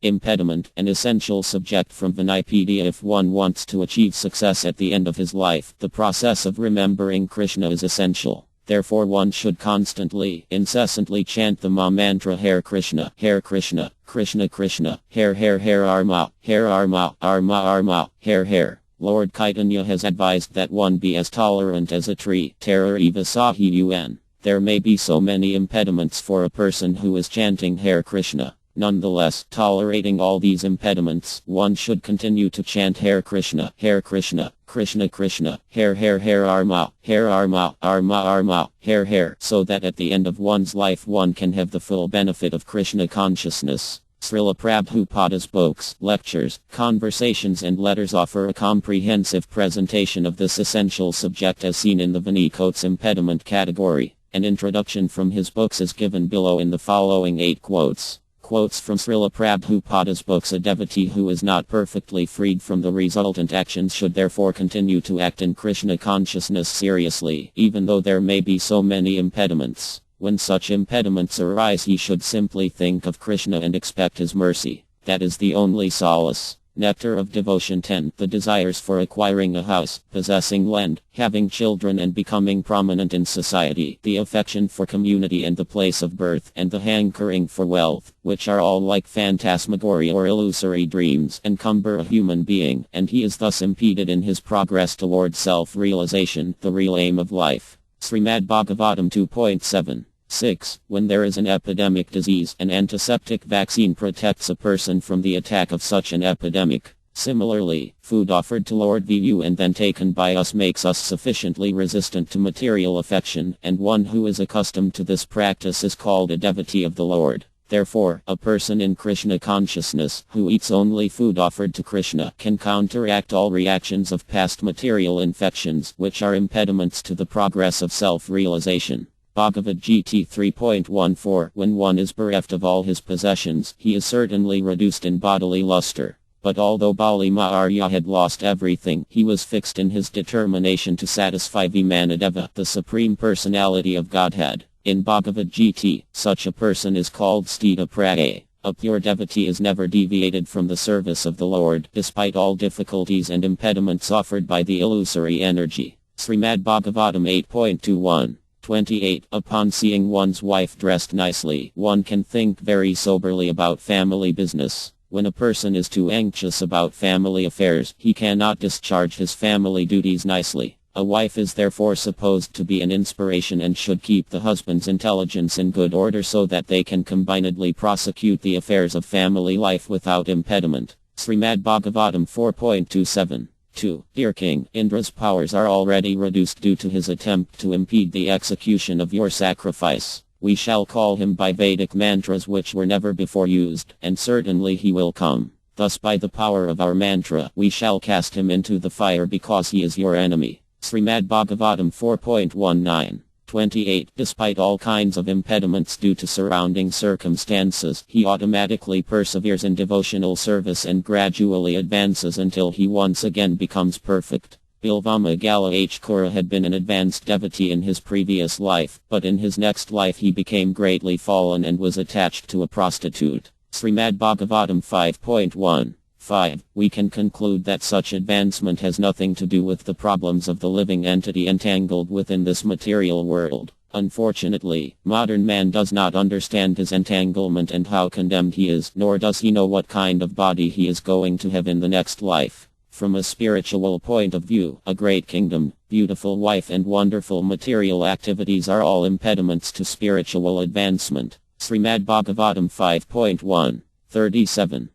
Impediment, an essential subject from Vinipedia. If one wants to achieve success at the end of his life, the process of remembering Krishna is essential. Therefore one should constantly, incessantly chant the Ma mantra Hare Krishna, Krishna Krishna, Hare Arma, Arma, Hare. Lord Chaitanya has advised that one be as tolerant as a tree, Terror Eva Sahi Un. There may be so many impediments for a person who is chanting Hare Krishna. Nonetheless, tolerating all these impediments, one should continue to chant Hare Krishna, Krishna Krishna, Hare Arma, Arma, Hare, so that at the end of one's life one can have the full benefit of Krishna consciousness. Srila Prabhupada's books, lectures, conversations and letters offer a comprehensive presentation of this essential subject as seen in the Vinikote's impediment category. An introduction from his books is given below in the following 8 quotes. Quotes from Srila Prabhupada's books. A devotee who is not perfectly freed from the resultant actions should therefore continue to act in Krishna consciousness seriously, even though there may be so many impediments. When such impediments arise, he should simply think of Krishna and expect his mercy. That is the only solace. Nectar of Devotion 10. The desires for acquiring a house, possessing land, having children and becoming prominent in society, the affection for community and the place of birth, and the hankering for wealth, which are all like phantasmagoria or illusory dreams, encumber a human being, and he is thus impeded in his progress toward self-realization, the real aim of life. Srimad Bhagavatam 2.7. 6. When there is an epidemic disease, an antiseptic vaccine protects a person from the attack of such an epidemic. Similarly, food offered to Lord Vivu and then taken by us makes us sufficiently resistant to material affection, and one who is accustomed to this practice is called a devotee of the Lord. Therefore, a person in Krishna consciousness, who eats only food offered to Krishna, can counteract all reactions of past material infections, which are impediments to the progress of self-realization. Bhagavad Gita 3.14. When one is bereft of all his possessions, he is certainly reduced in bodily luster. But although Bali Maharya had lost everything, he was fixed in his determination to satisfy Vimanadeva, the Supreme Personality of Godhead. In Bhagavad Gita, such a person is called Sthita Prajna. A pure devotee is never deviated from the service of the Lord, despite all difficulties and impediments offered by the illusory energy. Srimad Bhagavatam 8.21. 28. Upon seeing one's wife dressed nicely, one can think very soberly about family business. When a person is too anxious about family affairs, he cannot discharge his family duties nicely. A wife is therefore supposed to be an inspiration and should keep the husband's intelligence in good order so that they can combinedly prosecute the affairs of family life without impediment. Srimad Bhagavatam 4.27. 2. Dear King, Indra's powers are already reduced due to his attempt to impede the execution of your sacrifice. We shall call him by Vedic mantras which were never before used, and certainly he will come. Thus by the power of our mantra, we shall cast him into the fire because he is your enemy. Srimad Bhagavatam 4.19. 28. Despite all kinds of impediments due to surrounding circumstances, he automatically perseveres in devotional service and gradually advances until he once again becomes perfect. Bilvama Gala H. Kura had been an advanced devotee in his previous life, but in his next life he became greatly fallen and was attached to a prostitute. Srimad Bhagavatam 5.1. 5. We can conclude that such advancement has nothing to do with the problems of the living entity entangled within this material world. Unfortunately, modern man does not understand his entanglement and how condemned he is, nor does he know what kind of body he is going to have in the next life. From a spiritual point of view, a great kingdom, beautiful wife and wonderful material activities are all impediments to spiritual advancement. Srimad Bhagavatam 5.1. 37.